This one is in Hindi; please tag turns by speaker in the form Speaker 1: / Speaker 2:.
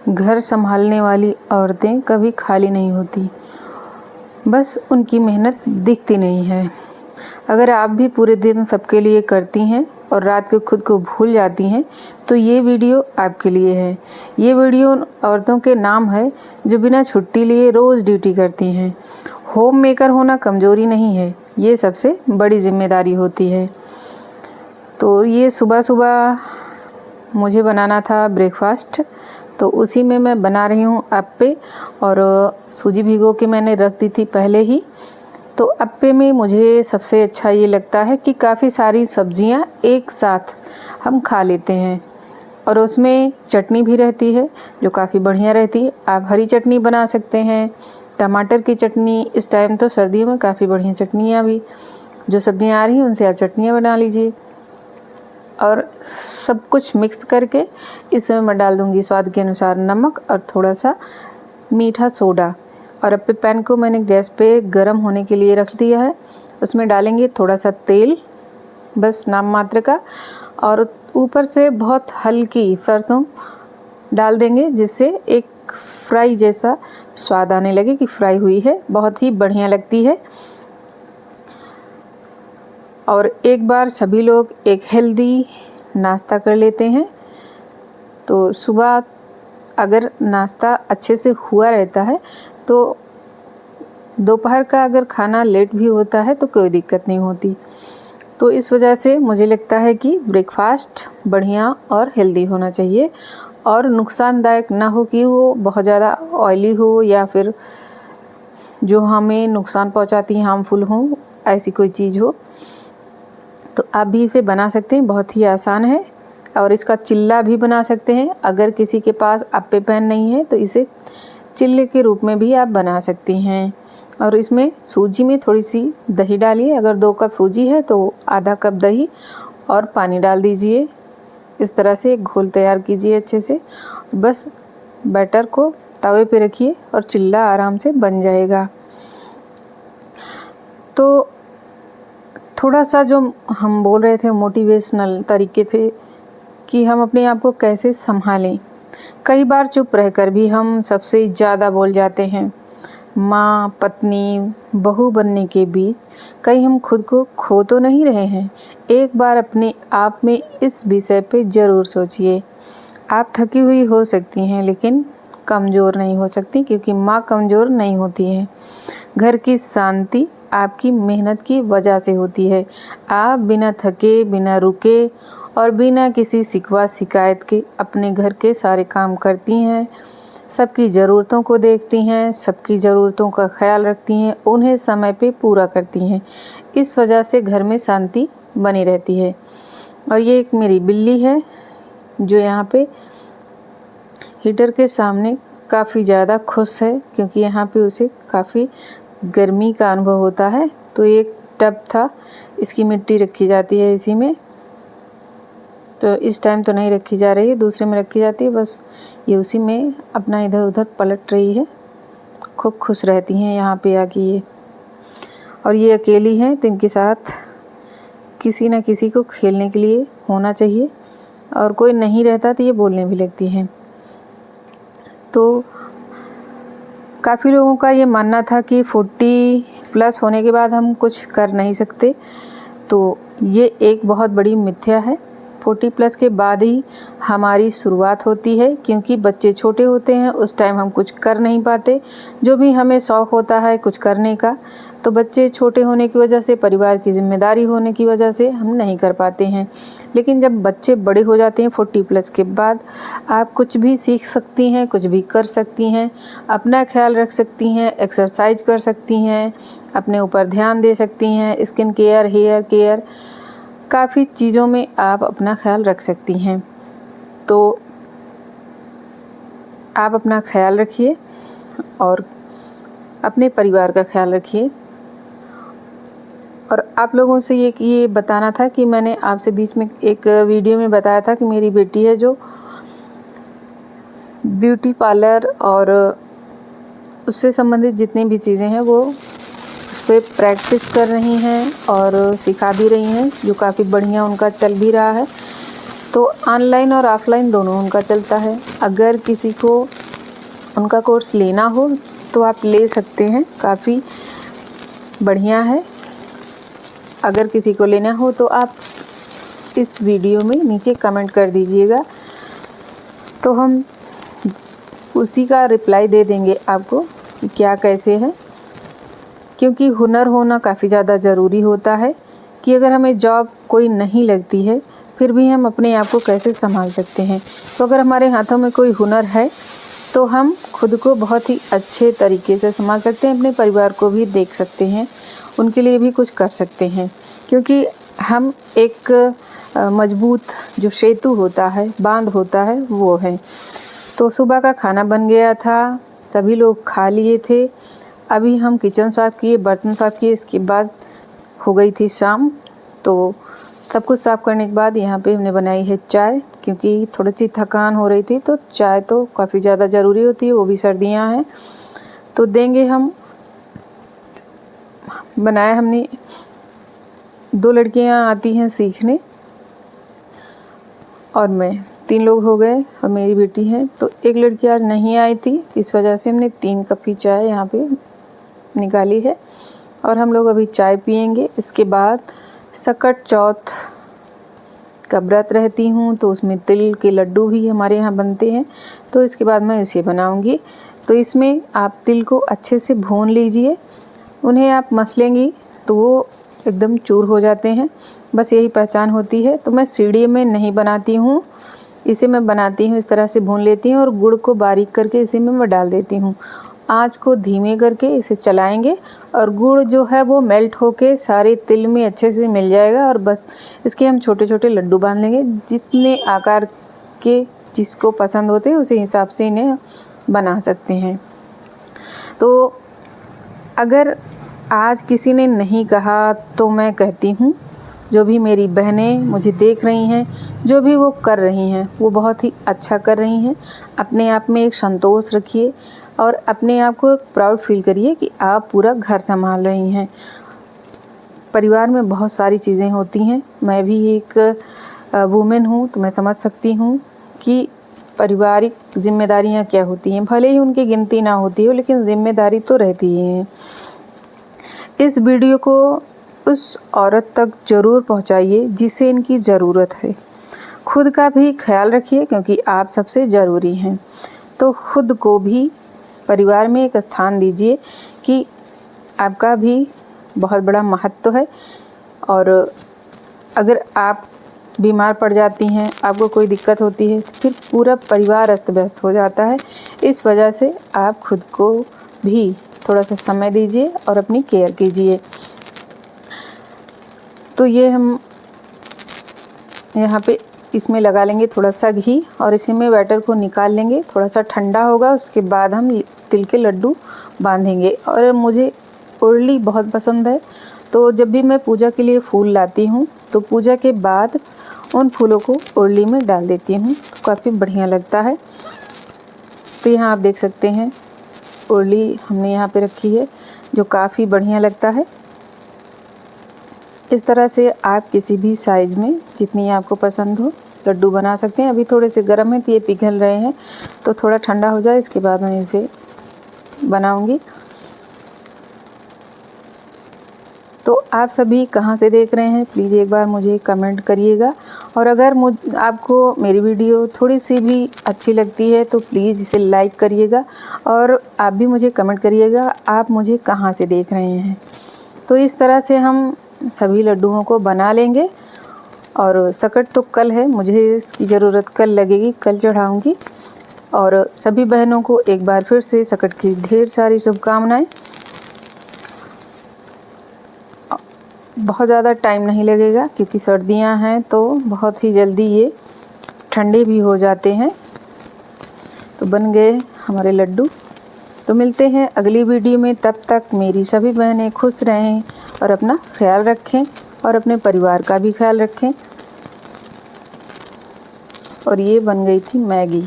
Speaker 1: घर संभालने वाली औरतें कभी खाली नहीं होती, बस उनकी मेहनत दिखती नहीं है। अगर आप भी पूरे दिन सबके लिए करती हैं और रात को खुद को भूल जाती हैं तो ये वीडियो आपके लिए है। ये वीडियो उन औरतों के नाम है जो बिना छुट्टी लिए रोज़ ड्यूटी करती हैं। होम मेकर होना कमज़ोरी नहीं है, ये सबसे बड़ी जिम्मेदारी होती है। तो ये सुबह सुबह मुझे बनाना था ब्रेकफास्ट, तो उसी में मैं बना रही हूँ अप्पे। और सूजी भिगो के मैंने रख दी थी पहले ही। तो अप्पे में मुझे सबसे अच्छा ये लगता है कि काफ़ी सारी सब्जियाँ एक साथ हम खा लेते हैं और उसमें चटनी भी रहती है जो काफ़ी बढ़िया रहती है। आप हरी चटनी बना सकते हैं, टमाटर की चटनी, इस टाइम तो सर्दियों में काफ़ी बढ़िया चटनियाँ भी जो सब्जियाँ आ रही हैं उनसे आप चटनियाँ बना लीजिए। और सब कुछ मिक्स करके इसमें मैं डाल दूँगी स्वाद के अनुसार नमक और थोड़ा सा मीठा सोडा। और अप्पे पैन को मैंने गैस पे गरम होने के लिए रख दिया है। उसमें डालेंगे थोड़ा सा तेल, बस नाम मात्र का, और ऊपर से बहुत हल्की सरसों डाल देंगे जिससे एक फ्राई जैसा स्वाद आने लगे कि फ्राई हुई है। बहुत ही बढ़िया लगती है। और एक बार सभी लोग एक हेल्दी नाश्ता कर लेते हैं। तो सुबह अगर नाश्ता अच्छे से हुआ रहता है तो दोपहर का अगर खाना लेट भी होता है तो कोई दिक्कत नहीं होती। तो इस वजह से मुझे लगता है कि ब्रेकफास्ट बढ़िया और हेल्दी होना चाहिए और नुकसानदायक ना हो कि वो बहुत ज़्यादा ऑयली हो या फिर जो हमें नुकसान पहुंचाती है, हार्मफुल हो, ऐसी कोई चीज़ हो। तो आप भी इसे बना सकते हैं, बहुत ही आसान है। और इसका चिल्ला भी बना सकते हैं। अगर किसी के पास अप्पे पैन नहीं है तो इसे चिल्ले के रूप में भी आप बना सकती हैं। और इसमें सूजी में थोड़ी सी दही डालिए। अगर 2 कप सूजी है तो आधा कप दही और पानी डाल दीजिए। इस तरह से एक घोल तैयार कीजिए अच्छे से। बस बैटर को तवे पे रखिए और चिल्ला आराम से बन जाएगा। तो थोड़ा सा जो हम बोल रहे थे मोटिवेशनल तरीके से कि हम अपने आप को कैसे संभालें। कई बार चुप रहकर भी हम सबसे ज़्यादा बोल जाते हैं। माँ, पत्नी, बहू बनने के बीच कहीं हम खुद को खो तो नहीं रहे हैं? एक बार अपने आप में इस विषय पे ज़रूर सोचिए। आप थकी हुई हो सकती हैं लेकिन कमज़ोर नहीं हो सकती, क्योंकि माँ कमज़ोर नहीं होती है। घर की शांति आपकी मेहनत की वजह से होती है। आप बिना थके, बिना रुके और बिना किसी शिकवा शिकायत के अपने घर के सारे काम करती हैं, सबकी ज़रूरतों को देखती हैं, सबकी ज़रूरतों का ख्याल रखती हैं, उन्हें समय पे पूरा करती हैं। इस वजह से घर में शांति बनी रहती है। और ये एक मेरी बिल्ली है जो यहाँ पे हीटर के सामने काफ़ी ज़्यादा खुश है, क्योंकि यहाँ पे उसे काफ़ी गर्मी का अनुभव होता है। तो एक टब था, इसकी मिट्टी रखी जाती है इसी में। तो इस टाइम तो नहीं रखी जा रही है, दूसरे में रखी जाती है। बस ये उसी में अपना इधर उधर पलट रही है। खूब खुश रहती हैं यहाँ पे आके ये। और ये अकेली हैं तो इनके साथ किसी न किसी को खेलने के लिए होना चाहिए। और कोई नहीं रहता तो ये बोलने भी लगती हैं। तो काफ़ी लोगों का ये मानना था कि 40+ होने के बाद हम कुछ कर नहीं सकते। तो ये एक बहुत बड़ी मिथ्या है। 40+ के बाद ही हमारी शुरुआत होती है, क्योंकि बच्चे छोटे होते हैं, उस टाइम हम कुछ कर नहीं पाते। जो भी हमें शौक़ होता है कुछ करने का, तो बच्चे छोटे होने की वजह से, परिवार की जिम्मेदारी होने की वजह से हम नहीं कर पाते हैं। लेकिन जब बच्चे बड़े हो जाते हैं 40+ के बाद, आप कुछ भी सीख सकती हैं, कुछ भी कर सकती हैं, अपना ख्याल रख सकती हैं, एक्सरसाइज कर सकती हैं, अपने ऊपर ध्यान दे सकती हैं, स्किन केयर, हेयर केयर, काफ़ी चीज़ों में आप अपना ख्याल रख सकती हैं। तो आप अपना ख्याल रखिए और अपने परिवार का ख्याल रखिए। और आप लोगों से ये बताना था कि मैंने आपसे बीच में एक वीडियो में बताया था कि मेरी बेटी है जो ब्यूटी पार्लर और उससे संबंधित जितनी भी चीज़ें हैं वो उस पर प्रैक्टिस कर रही हैं और सिखा भी रही हैं, जो काफ़ी बढ़िया उनका चल भी रहा है। तो ऑनलाइन और ऑफ़लाइन दोनों उनका चलता है। अगर किसी को उनका कोर्स लेना हो तो आप ले सकते हैं, काफ़ी बढ़िया है। अगर किसी को लेना हो तो आप इस वीडियो में नीचे कमेंट कर दीजिएगा, तो हम उसी का रिप्लाई दे देंगे आपको कि क्या कैसे है। क्योंकि हुनर होना काफ़ी ज़्यादा ज़रूरी होता है कि अगर हमें जॉब कोई नहीं लगती है फिर भी हम अपने आप को कैसे संभाल सकते हैं। तो अगर हमारे हाथों में कोई हुनर है तो हम खुद को बहुत ही अच्छे तरीके से संभाल सकते हैं, अपने परिवार को भी देख सकते हैं, उनके लिए भी कुछ कर सकते हैं। क्योंकि हम एक मजबूत जो सेतु होता है, बांध होता है, वो है। तो सुबह का खाना बन गया था, सभी लोग खा लिए थे। अभी हम किचन साफ़ किए, बर्तन साफ़ किए, इसके बाद हो गई थी शाम। तो सब कुछ साफ़ करने के बाद यहाँ पे हमने बनाई है चाय, क्योंकि थोड़ी सी थकान हो रही थी तो चाय तो काफ़ी ज़्यादा ज़रूरी होती है, वो भी सर्दियाँ हैं तो देंगे हम। बनाया हमने, 2 लड़कियाँ आती हैं सीखने और मैं, 3 लोग हो गए और मेरी बेटी है। तो एक लड़की आज नहीं आई थी, इस वजह से हमने 3 कप की चाय यहाँ पे निकाली है और हम लोग अभी चाय पियेंगे। इसके बाद सकट चौथ का व्रत रहती हूँ तो उसमें तिल के लड्डू भी हमारे यहाँ बनते हैं, तो इसके बाद मैं इसे बनाऊँगी। तो इसमें आप तिल को अच्छे से भून लीजिए, उन्हें आप मसलेंगी तो वो एकदम चूर हो जाते हैं, बस यही पहचान होती है। तो मैं सीढ़ी में नहीं बनाती हूँ, इसे मैं बनाती हूँ इस तरह से भून लेती हूँ और गुड़ को बारीक करके इसी में मैं डाल देती हूँ। आँच को धीमे करके इसे चलाएंगे और गुड़ जो है वो मेल्ट होके सारे तिल में अच्छे से मिल जाएगा और बस इसके हम छोटे छोटे लड्डू बांध लेंगे। जितने आकार के जिसको पसंद होते हैं उसी हिसाब से इन्हें बना सकते हैं। तो अगर आज किसी ने नहीं कहा तो मैं कहती हूँ, जो भी मेरी बहनें मुझे देख रही हैं, जो भी वो कर रही हैं वो बहुत ही अच्छा कर रही हैं। अपने आप में एक संतोष रखिए और अपने आप को एक प्राउड फील करिए कि आप पूरा घर संभाल रही हैं। परिवार में बहुत सारी चीज़ें होती हैं, मैं भी एक वुमेन हूँ तो मैं समझ सकती हूँ कि पारिवारिक जिम्मेदारियाँ क्या होती हैं। भले ही उनकी गिनती ना होती हो लेकिन जिम्मेदारी तो रहती ही है। इस वीडियो को उस औरत तक ज़रूर पहुँचाइए जिसे इनकी ज़रूरत है। खुद का भी ख्याल रखिए क्योंकि आप सबसे ज़रूरी हैं। तो खुद को भी परिवार में एक स्थान दीजिए कि आपका भी बहुत बड़ा महत्व है। और अगर आप बीमार पड़ जाती हैं, आपको कोई दिक्कत होती है, तो फिर पूरा परिवार अस्त व्यस्त हो जाता है। इस वजह से आप खुद को भी थोड़ा सा समय दीजिए और अपनी केयर कीजिए। तो ये हम यहाँ पे इसमें लगा लेंगे थोड़ा सा घी और इसी में बैटर को निकाल लेंगे। थोड़ा सा ठंडा होगा उसके बाद हम तिल के लड्डू बांधेंगे। और मुझे उरली बहुत पसंद है, तो जब भी मैं पूजा के लिए फूल लाती हूँ तो पूजा के बाद उन फूलों को उरली में डाल देती हूँ, तो काफ़ी बढ़िया लगता है। तो यहाँ आप देख सकते हैं उरली हमने यहाँ पे रखी है जो काफ़ी बढ़िया लगता है। इस तरह से आप किसी भी साइज़ में जितनी आपको पसंद हो लड्डू बना सकते हैं। अभी थोड़े से गर्म है तो ये पिघल रहे हैं, तो थोड़ा ठंडा हो जाए इसके बाद मैं इसे बनाऊंगी। तो आप सभी कहाँ से देख रहे हैं प्लीज़ एक बार मुझे कमेंट करिएगा। और अगर आपको मेरी वीडियो थोड़ी सी भी अच्छी लगती है तो प्लीज़ इसे लाइक करिएगा और आप भी मुझे कमेंट करिएगा आप मुझे कहाँ से देख रहे हैं। तो इस तरह से हम सभी लड्डुओं को बना लेंगे। और सकट तो कल है, मुझे इसकी ज़रूरत कल लगेगी, कल चढ़ाऊँगी। और सभी बहनों को एक बार फिर से सकट की ढेर सारी शुभकामनाएं। बहुत ज़्यादा टाइम नहीं लगेगा क्योंकि सर्दियां हैं तो बहुत ही जल्दी ये ठंडे भी हो जाते हैं। तो बन गए हमारे लड्डू। तो मिलते हैं अगली वीडियो में, तब तक मेरी सभी बहनें खुश रहें और अपना ख्याल रखें और अपने परिवार का भी ख्याल रखें। और ये बन गई थी मैगी।